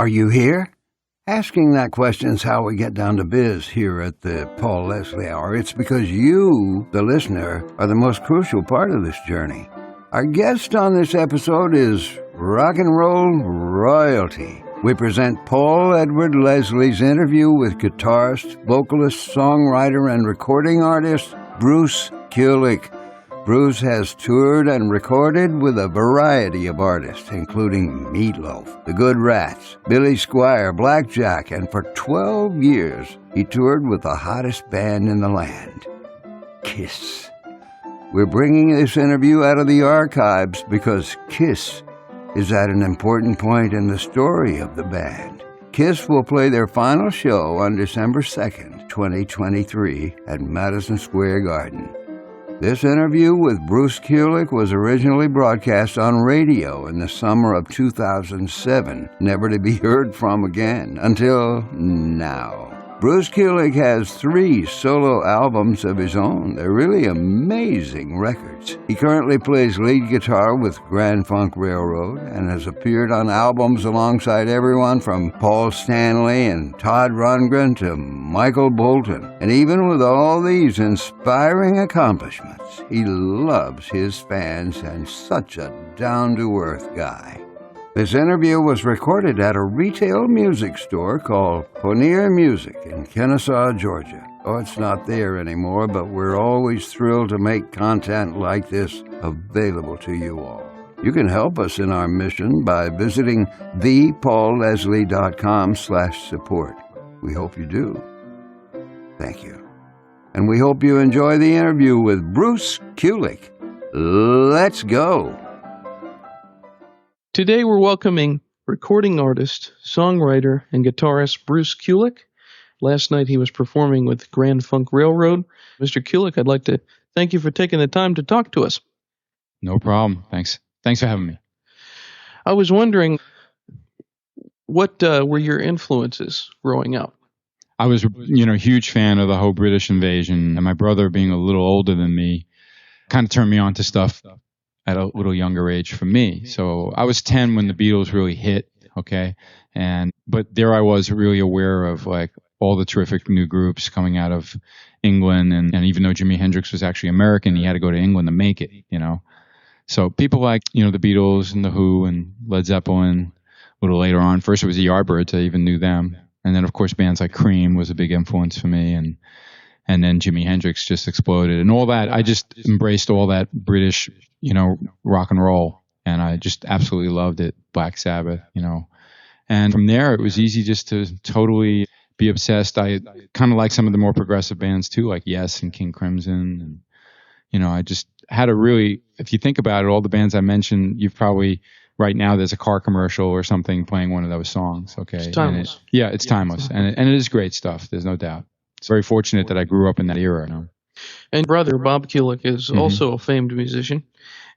Are you here? Asking that question is how we get down to biz here at the Paul Leslie Hour. It's because you, the listener, are the most crucial part of this journey. Our guest on this episode is rock and roll royalty. We present Paul Edward Leslie's interview with guitarist, vocalist, songwriter, and recording artist Bruce Kulick. Bruce has toured and recorded with a variety of artists, including Meatloaf, The Good Rats, Billy Squier, Blackjack, and for 12 years he toured with the hottest band in the land, Kiss. We're bringing this interview out of the archives because Kiss is at an important point in the story of the band. Kiss will play their final show on December 2nd, 2023 at Madison Square Garden. This interview with Bruce Kulick was originally broadcast on radio in the summer of 2007, never to be heard from again until now. Bruce Kulick has 3 solo albums of his own. They're really amazing records. He currently plays lead guitar with Grand Funk Railroad and has appeared on albums alongside everyone from Paul Stanley and Todd Rundgren to Michael Bolton. And even with all these inspiring accomplishments, he loves his fans and such a down-to-earth guy. This interview was recorded at a retail music store called Ponier Music in Kennesaw, Georgia. Oh, it's not there anymore, but we're always thrilled to make content like this available to you all. You can help us in our mission by visiting thepaulleslie.com/support. We hope you do. Thank you. And we hope you enjoy the interview with Bruce Kulick. Let's go. Today we're welcoming recording artist, songwriter, and guitarist Bruce Kulick. Last night he was performing with Grand Funk Railroad. Mr. Kulick, I'd like to thank you for taking the time to talk to us. No problem. Thanks for having me. I was wondering, what were your influences growing up? I was, a huge fan of the whole British invasion, and my brother, being a little older than me, kind of turned me on to stuff at a little younger age for me. So I was 10 when the Beatles really hit, okay? But there I was really aware of like all the terrific new groups coming out of England, and even though Jimi Hendrix was actually American, he had to go to England to make it, So people like, the Beatles and The Who and Led Zeppelin a little later on. First it was the Yardbirds, I even knew them. And then of course bands like Cream was a big influence for me, and then Jimi Hendrix just exploded. And all that, I just embraced all that British, rock and roll. And I just absolutely loved it. Black Sabbath, And from there, it was easy just to totally be obsessed. I kind of like some of the more progressive bands too, like Yes and King Crimson. And, I just had a really, if you think about it, all the bands I mentioned, you've probably, right now there's a car commercial or something playing one of those songs. Okay. It's timeless. It's timeless. And it is great stuff. There's no doubt. It's very fortunate that I grew up in that era. And brother Bob Kulick is also a famed musician.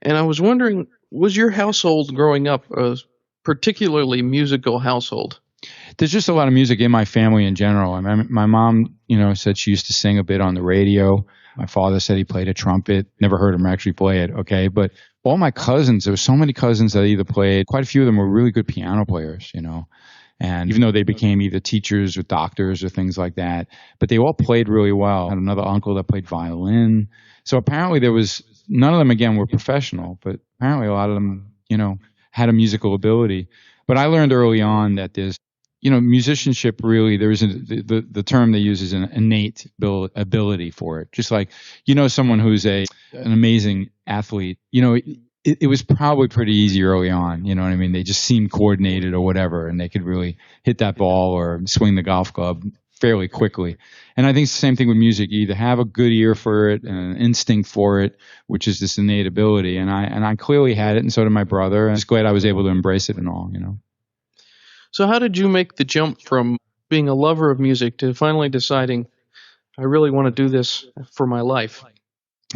And I was wondering, was your household growing up a particularly musical household? There's just a lot of music in my family in general. I mean, my mom, said she used to sing a bit on the radio. My father said he played a trumpet. Never heard him actually play it, okay? But all my cousins, there were so many cousins that either played, quite a few of them were really good piano players, And even though they became either teachers or doctors or things like that, but they all played really well. I had another uncle that played violin. So apparently none of them, again, were professional, but apparently a lot of them, had a musical ability. But I learned early on that there's, musicianship really, the term they use is an innate ability for it. Just like, someone who's an amazing athlete, it was probably pretty easy early on, you know what I mean? They just seemed coordinated or whatever, and they could really hit that ball or swing the golf club fairly quickly. And I think it's the same thing with music. You either have a good ear for it and an instinct for it, which is this innate ability. And I clearly had it, and so did my brother. I'm just glad I was able to embrace it and all, So how did you make the jump from being a lover of music to finally deciding, I really want to do this for my life?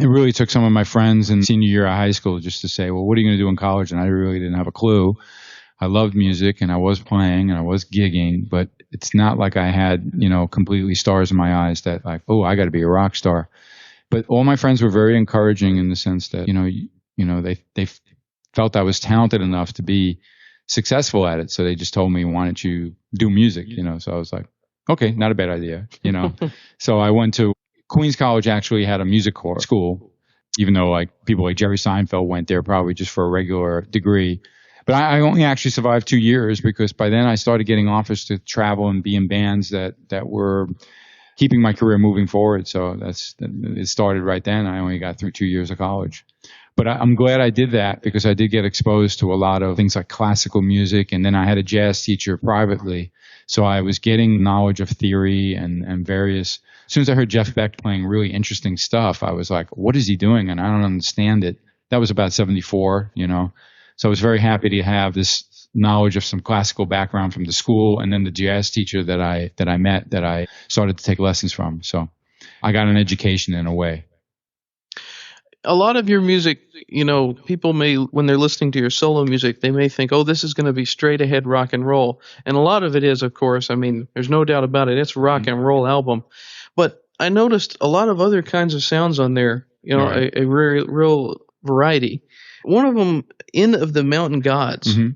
It really took some of my friends in senior year of high school just to say, well, what are you going to do in college? And I really didn't have a clue. I loved music and I was playing and I was gigging, but it's not like I had, completely stars in my eyes that like, oh, I got to be a rock star. But all my friends were very encouraging in the sense that, they felt I was talented enough to be successful at it. So they just told me, why don't you do music? So I was like, okay, not a bad idea. So I went to Queens College. Actually had a music school, even though like people like Jerry Seinfeld went there probably just for a regular degree. But I only actually survived 2 years because by then I started getting offers to travel and be in bands that were keeping my career moving forward. So it started right then. I only got through 2 years of college. But I'm glad I did that because I did get exposed to a lot of things like classical music. And then I had a jazz teacher privately. So I was getting knowledge of theory and various. As soon as I heard Jeff Beck playing really interesting stuff, I was like, what is he doing? And I don't understand it. That was about 74, So I was very happy to have this knowledge of some classical background from the school and then the jazz teacher that I met that I started to take lessons from. So I got an education in a way. A lot of your music, people may, when they're listening to your solo music, they may think, oh, this is going to be straight ahead rock and roll. And a lot of it is, of course. I mean, there's no doubt about it. It's a rock and roll album. But I noticed a lot of other kinds of sounds on there, Right. a real variety. One of them, Inn of the Mountain Gods. Mm-hmm.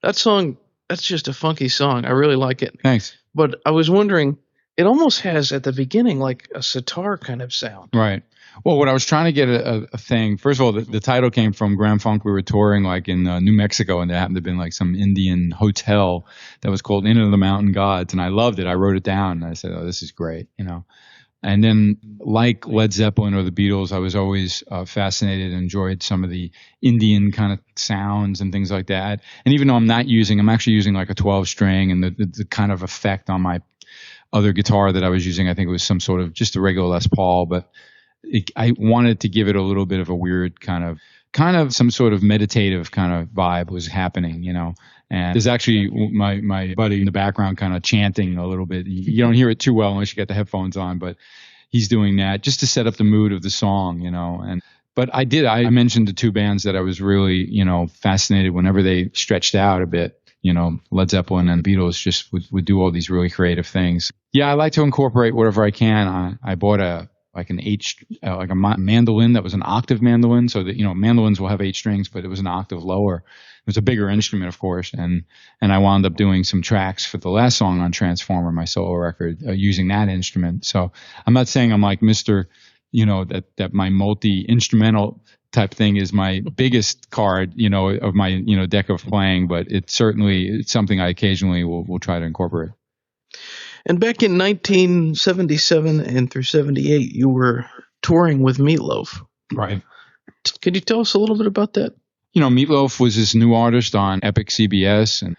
That song, that's just a funky song. I really like it. Thanks. But I was wondering, it almost has at the beginning like a sitar kind of sound. Right. Well, what I was trying to get a thing, first of all, the title came from Grand Funk. We were touring like in New Mexico, and there happened to have been like some Indian hotel that was called Inn of the Mountain Gods. And I loved it. I wrote it down and I said, oh, this is great, And then like Led Zeppelin or the Beatles, I was always fascinated and enjoyed some of the Indian kind of sounds and things like that. And even though I'm actually using like a 12 string and the kind of effect on my other guitar that I was using, I think it was some sort of just a regular Les Paul, but I wanted to give it a little bit of a weird kind of some sort of meditative kind of vibe was happening, And there's actually my buddy in the background kind of chanting a little bit. You don't hear it too well unless you get the headphones on, but he's doing that just to set up the mood of the song, But I mentioned the two bands that I was really, fascinated whenever they stretched out a bit. Led Zeppelin and the Beatles just would do all these really creative things. Yeah, I like to incorporate whatever I can. I bought a mandolin that was an octave mandolin, so that mandolins will have 8 strings, but it was an octave lower. It was a bigger instrument, of course, and I wound up doing some tracks for the last song on Transformer, my solo record, using that instrument. So I'm not saying I'm like Mr. That my multi-instrumental type thing is my biggest card, of my deck of playing, but it's something I occasionally will try to incorporate. And back in 1977 and through 78, you were touring with Meatloaf. Right. Could you tell us a little bit about that? Meatloaf was this new artist on Epic CBS, and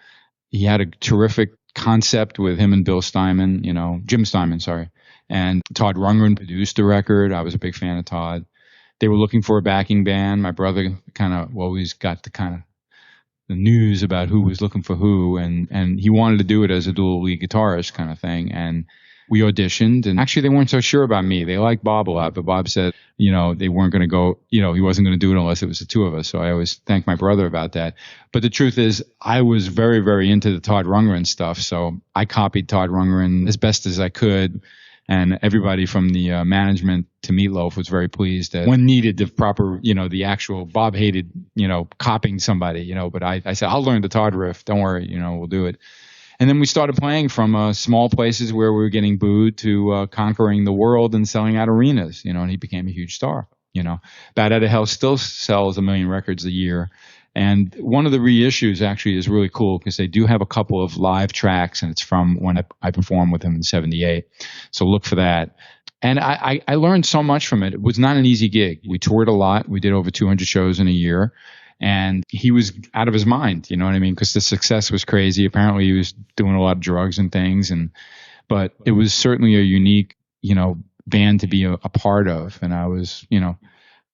he had a terrific concept with him and Bill Steinman, Jim Steinman, sorry. And Todd Rundgren produced the record. I was a big fan of Todd. They were looking for a backing band. My brother kind of always got the news about who was looking for who, and he wanted to do it as a dual lead guitarist kind of thing. And we auditioned, and actually they weren't so sure about me. They liked Bob a lot, but Bob said, they weren't going to go, he wasn't going to do it unless it was the two of us. So I always thank my brother about that. But the truth is, I was very, very into the Todd Rundgren stuff. So I copied Todd Rundgren as best as I could. And everybody from the management to Meatloaf was very pleased that when needed, the proper, the actual Bob hated, copying somebody, but I said, I'll learn the Todd riff. Don't worry, we'll do it. And then we started playing from small places where we were getting booed to conquering the world and selling out arenas, and he became a huge star. Bat Out of Hell still sells 1 million records a year. And one of the reissues actually is really cool because they do have a couple of live tracks, and it's from when I performed with him in 78. So look for that. And I learned so much from it. It was not an easy gig. We toured a lot. We did over 200 shows in a year. And he was out of his mind, you know what I mean? Because the success was crazy. Apparently he was doing a lot of drugs and things. But it was certainly a unique, band to be a part of. And I was,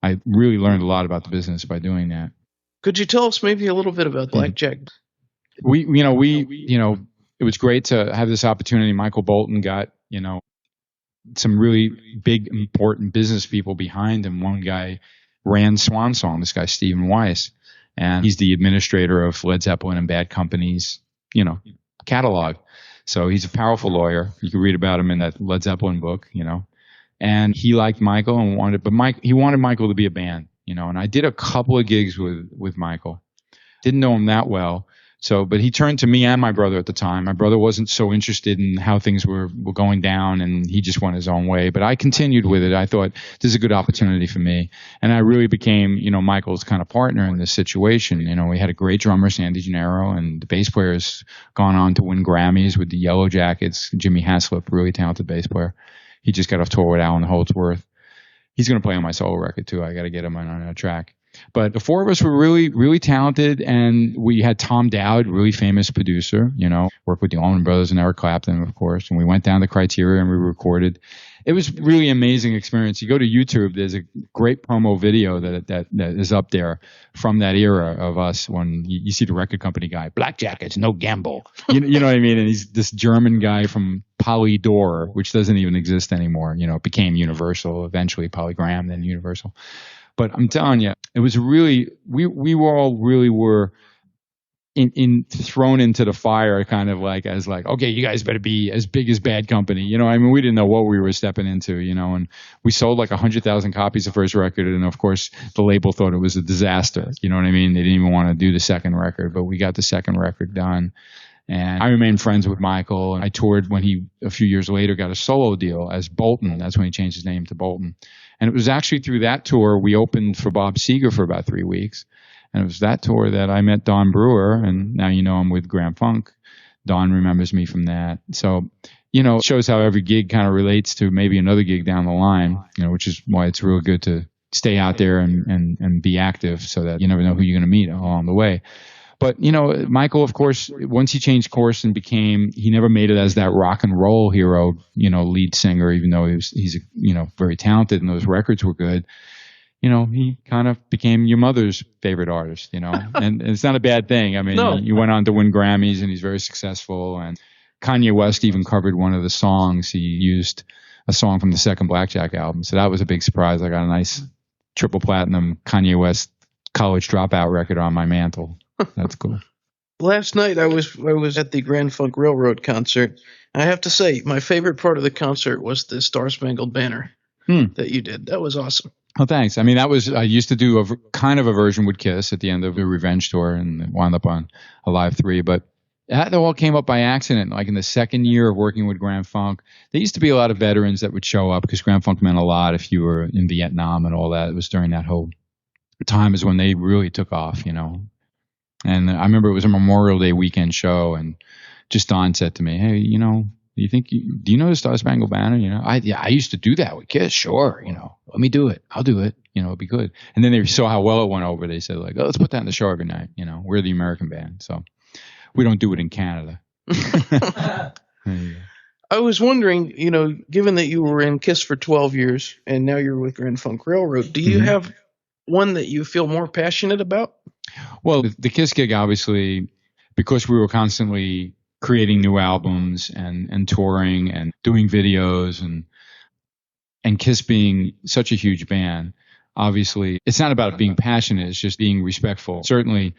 I really learned a lot about the business by doing that. Could you tell us maybe a little bit about Blackjack? It was great to have this opportunity. Michael Bolton got, some really big, important business people behind him. One guy ran Swan Song, this guy, Stephen Weiss, and he's the administrator of Led Zeppelin and Bad Company's, catalog. So he's a powerful lawyer. You can read about him in that Led Zeppelin book, and he liked Michael and he wanted Michael to be a band. And I did a couple of gigs with Michael. Didn't know him that well, So, but he turned to me and my brother at the time. My brother wasn't so interested in how things were going down, and he just went his own way. But I continued with it. I thought this is a good opportunity for me, and I really became, Michael's kind of partner in this situation. We had a great drummer, Sandy Gennaro, and the bass player has gone on to win Grammys with the Yellow Jackets. Jimmy Haslip, really talented bass player. He just got off tour with Alan Holdsworth. He's going to play on my solo record too. I got to get him on a track. But the four of us were really, really talented, and we had Tom Dowd, really famous producer, worked with the Allman Brothers and Eric Clapton, of course, and we went down to Criteria and we recorded. It was really an amazing experience. You go to YouTube, there's a great promo video that is up there from that era of us when you see the record company guy, Black Jackets, no gamble. You know what I mean? And he's this German guy from Polydor, which doesn't even exist anymore. It became Universal, eventually Polygram, then Universal. But I'm telling you, it was really, we were all really were in thrown into the fire, kind of like, as like, okay, you guys better be as big as Bad Company. We didn't know what we were stepping into, and we sold like 100,000 copies of first record. And of course, the label thought it was a disaster. You know what I mean? They didn't even want to do the second record, but we got the second record done. And I remained friends with Michael. And I toured when he, a few years later, got a solo deal as Bolton. That's when he changed his name to Bolton. And it was actually through that tour we opened for Bob Seger for about 3 weeks. And it was that tour that I met Don Brewer. And now I'm with Grand Funk. Don remembers me from that. So, it shows how every gig kind of relates to maybe another gig down the line, which is why it's real good to stay out there and be active so that you never know who you're going to meet along the way. But, Michael, of course, once he changed course and he never made it as that rock and roll hero, lead singer, even though he's very talented and those records were good. He kind of became your mother's favorite artist, and it's not a bad thing. I mean, No. You went on to win Grammys and he's very successful. And Kanye West even covered one of the songs. He used a song from the second Blackjack album. So that was a big surprise. I got a nice triple platinum Kanye West College Dropout record on my mantle. That's cool. Last night I was at the Grand Funk Railroad concert. I have to say, my favorite part of the concert was the Star Spangled Banner that you did. That was awesome. Oh, thanks. I mean, I used to do kind of a version with Kiss at the end of the Revenge tour and it wound up on Alive 3. But that all came up by accident. Like in the second year of working with Grand Funk, there used to be a lot of veterans that would show up because Grand Funk meant a lot if you were in Vietnam and all that. It was during that whole time is when they really took off, And I remember it was a Memorial Day weekend show, and just Don said to me, "Hey, do you know the Star Spangled Banner? I used to do that with Kiss. Sure, let me do it. I'll do it. It'd be good." And then they saw how well it went over. They said like, "Oh, let's put that in the show every night. We're the American band, so we don't do it in Canada." I was wondering, given that you were in Kiss for 12 years and now you're with Grand Funk Railroad, do you have one that you feel more passionate about? Well, the Kiss gig, obviously, because we were constantly creating new albums and touring and doing videos and Kiss being such a huge band, obviously, it's not about being passionate. It's just being respectful. Certainly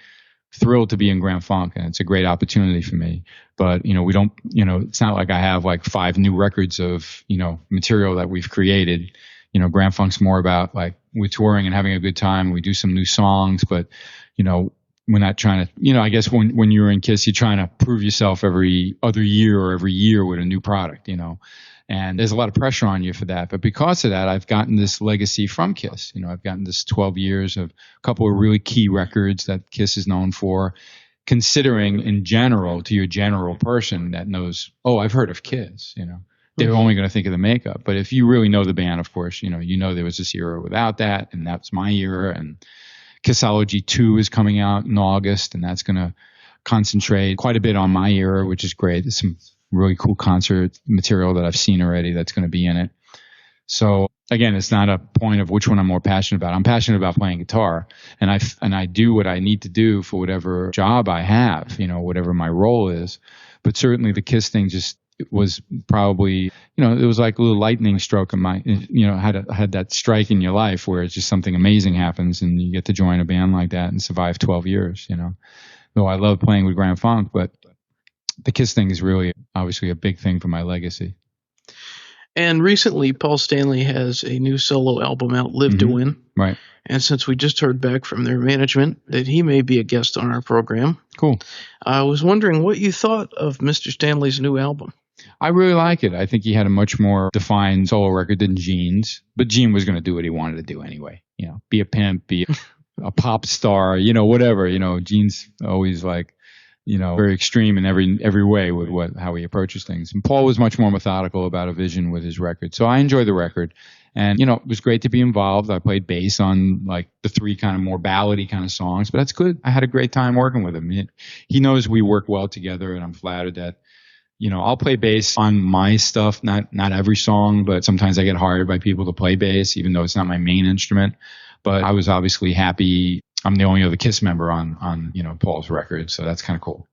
thrilled to be in Grand Funk, and it's a great opportunity for me. But, we don't, it's not like I have like 5 new records of, material that we've created. Grand Funk's more about like we're touring and having a good time. We do some new songs, but, we're not trying to, I guess when you're in Kiss, you're trying to prove yourself every other year or every year with a new product, and there's a lot of pressure on you for that. But because of that, I've gotten this legacy from Kiss. I've gotten this 12 years of a couple of really key records that Kiss is known for, considering in general to your general person that knows, oh, I've heard of Kiss, They're only going to think of the makeup. But if you really know the band, of course, there was this era without that, and that's my era. And Kissology 2 is coming out in August, and that's going to concentrate quite a bit on my era, which is great. There's some really cool concert material that I've seen already that's going to be in it. So again, it's not a point of which one I'm more passionate about. I'm passionate about playing guitar, and I do what I need to do for whatever job I have, whatever my role is. But certainly the Kiss thing just was probably, it was like a little lightning stroke in my, had that strike in your life where it's just something amazing happens and you get to join a band like that and survive 12 years, Though I love playing with Grand Funk, but the Kiss thing is really obviously a big thing for my legacy. And recently, Paul Stanley has a new solo album out, Live to Win. Right. And since we just heard back from their management that he may be a guest on our program, Cool. I was wondering what you thought of Mr. Stanley's new album. I really like it. I think he had a much more defined solo record than Gene's, but Gene was going to do what he wanted to do anyway. You know, be a pimp, be a pop star, you know, whatever. You know, Gene's always like, you know, very extreme in every way with how he approaches things. And Paul was much more methodical about a vision with his record. So I enjoyed the record. And, you know, it was great to be involved. I played bass on like the 3 kind of more ballady kind of songs, but that's good. I had a great time working with him. He knows we work well together, and I'm flattered that, you know, I'll play bass on my stuff, not every song, but sometimes I get hired by people to play bass, even though it's not my main instrument. But I was obviously happy. I'm the only other Kiss member on you know, Paul's record, so that's kind of cool.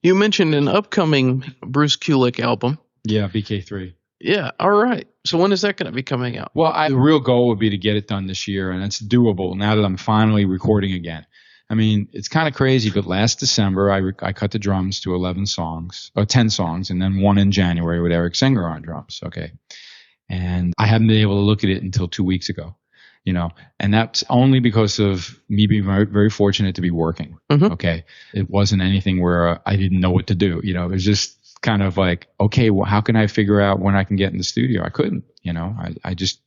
You mentioned an upcoming Bruce Kulick album. Yeah, BK3. Yeah, all right. So when is that going to be coming out? Well, the real goal would be to get it done this year, and it's doable now that I'm finally recording again. I mean, it's kind of crazy, but last December I cut the drums to 11 songs, or 10 songs, and then one in January with Eric Singer on drums. Okay, and I haven't been able to look at it until 2 weeks ago. You know, and that's only because of me being very, very fortunate to be working. Mm-hmm. Okay. It wasn't anything where I didn't know what to do. You know, it was just kind of like, okay, well, how can I figure out when I can get in the studio? I couldn't, you know, I just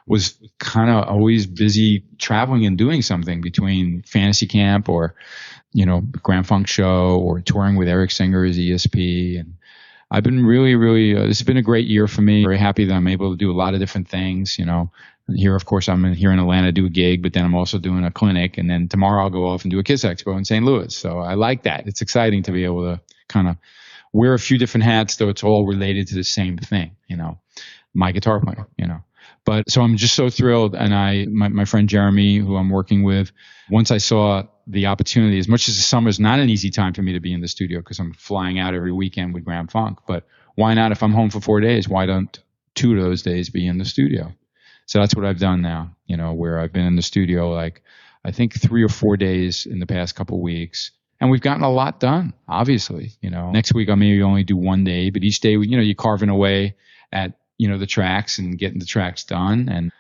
was kind of always busy traveling and doing something between Fantasy Camp or, you know, Grand Funk Show or touring with Eric Singer as ESP. And I've been really, really, this has been a great year for me. Very happy that I'm able to do a lot of different things, you know. Here, of course, I'm here in Atlanta to do a gig, but then I'm also doing a clinic. And then tomorrow I'll go off and do a Kiss Expo in St. Louis. So I like that. It's exciting to be able to kind of wear a few different hats, though it's all related to the same thing, you know, my guitar playing, you know. But so I'm just so thrilled. And my friend Jeremy, who I'm working with, once I saw the opportunity, as much as the summer is not an easy time for me to be in the studio because I'm flying out every weekend with Grand Funk, but why not if I'm home for 4 days? Why don't 2 of those days be in the studio? So that's what I've done now, you know, where I've been in the studio like I think 3 or 4 days in the past couple of weeks. And we've gotten a lot done, obviously. You know, next week I'll maybe only do 1 day, but each day, you know, you're carving away at, you know, the tracks and getting the tracks done. And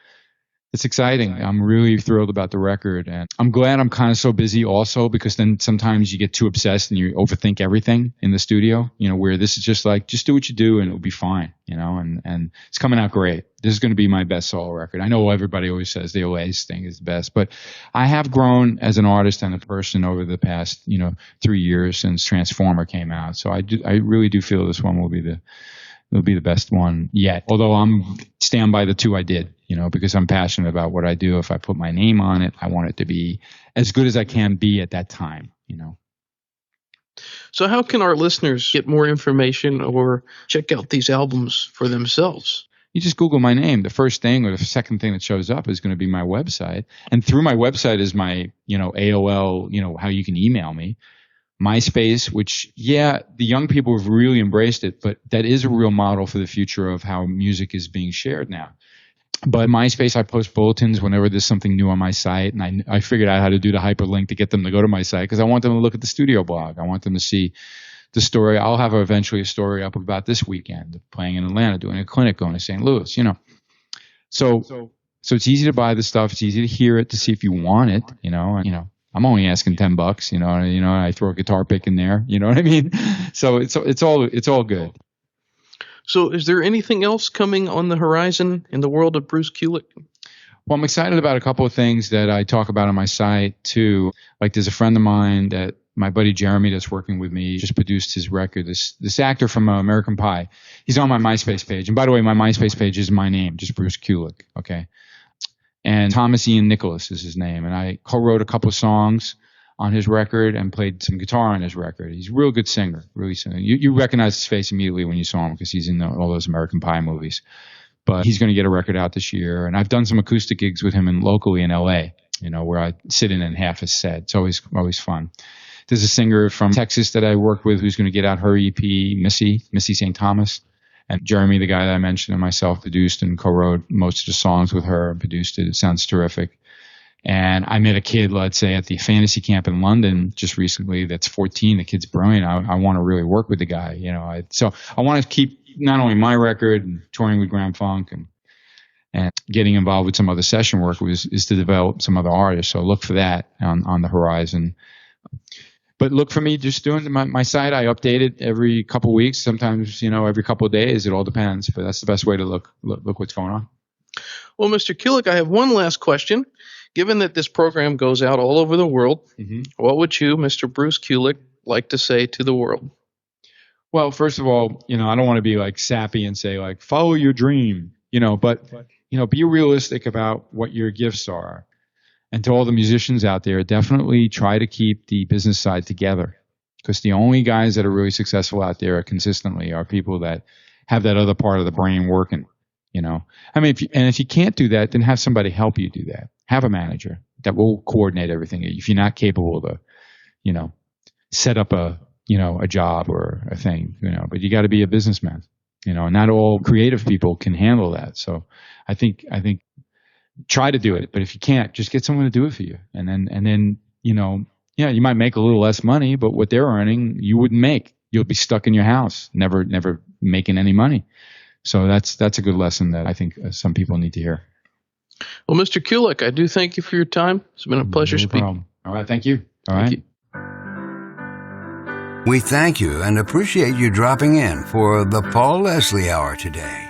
it's exciting. I'm really thrilled about the record. And I'm glad I'm kind of so busy also, because then sometimes you get too obsessed and you overthink everything in the studio, you know, where this is just like, just do what you do and it'll be fine, you know, and it's coming out great. This is going to be my best solo record. I know everybody always says the Oasis thing is the best, but I have grown as an artist and a person over the past, you know, 3 years since Transformer came out. So I really do feel this one will be the best one yet. Although I'm stand by the 2 I did, you know, because I'm passionate about what I do. If I put my name on it, I want it to be as good as I can be at that time, you know. So how can our listeners get more information or check out these albums for themselves? You just Google my name. The first thing or the second thing that shows up is going to be my website. And through my website is my, you know, AOL, you know, how you can email me. MySpace, which, yeah, the young people have really embraced it, but that is a real model for the future of how music is being shared now. But MySpace, I post bulletins whenever there's something new on my site, and I figured out how to do the hyperlink to get them to go to my site because I want them to look at the studio blog. I want them to see the story. I'll have eventually a story up about this weekend, playing in Atlanta, doing a clinic, going to St. Louis, you know. So it's easy to buy the stuff. It's easy to hear it, to see if you want it, you know. I'm only asking $10, you know, I throw a guitar pick in there, you know what I mean? So it's all good. So is there anything else coming on the horizon in the world of Bruce Kulick? Well, I'm excited about a couple of things that I talk about on my site too. Like there's a friend of mine that my buddy Jeremy that's working with me just produced his record. This actor from American Pie. He's on my MySpace page. And by the way, my MySpace page is my name, just Bruce Kulick. Okay. And Thomas Ian Nicholas is his name. And I co-wrote a couple of songs on his record and played some guitar on his record. He's a real good singer, really singer. You recognize his face immediately when you saw him because he's in all those American Pie movies. But he's going to get a record out this year. And I've done some acoustic gigs with him locally in LA, you know, where I sit in and half his set. It's always fun. There's a singer from Texas that I work with who's going to get out her EP, Missy St. Thomas. And Jeremy, the guy that I mentioned, and myself produced and co-wrote most of the songs with her and produced it. It sounds terrific. And I met a kid, let's say, at the Fantasy Camp in London just recently that's 14. The kid's brilliant. I want to really work with the guy, you know. So I want to keep not only my record and touring with Grand Funk and getting involved with some other session work is to develop some other artists. So look for that on the horizon. But look for me just doing my site. I update it every couple of weeks, sometimes, every couple of days. It all depends. But that's the best way to look what's going on. Well, Mr. Kulick, I have one last question. Given that this program goes out all over the world, what would you, Mr. Bruce Kulick, like to say to the world? Well, first of all, I don't want to be like sappy and say like, follow your dream, but be realistic about what your gifts are. And to all the musicians out there, definitely try to keep the business side together, because the only guys that are really successful out there consistently are people that have that other part of the brain working, I mean, if you can't do that, then have somebody help you do that. Have a manager that will coordinate everything. If you're not capable to, set up a job or a thing, but you got to be a businessman, and not all creative people can handle that. So I think try to do it, but if you can't, just get someone to do it for you. And then, you might make a little less money, but what they're earning, you wouldn't make. You'll be stuck in your house, never making any money. So that's a good lesson that I think some people need to hear. Well, Mr. Kulick, I do thank you for your time. It's been a pleasure speaking. Problem. All right. Thank you. All right. Thank you. We thank you and appreciate you dropping in for the Paul Leslie Hour today.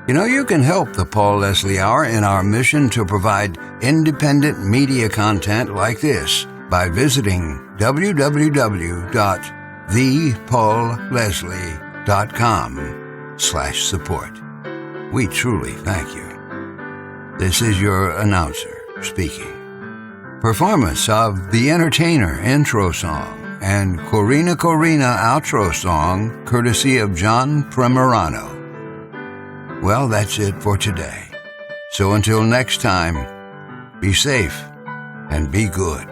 You can help the Paul Leslie Hour in our mission to provide independent media content like this by visiting www.thepaulleslie.com/support. We truly thank you. This is your announcer speaking. Performance of The Entertainer intro song and Corina outro song, courtesy of John Primorano. Well, that's it for today. So until next time, be safe and be good.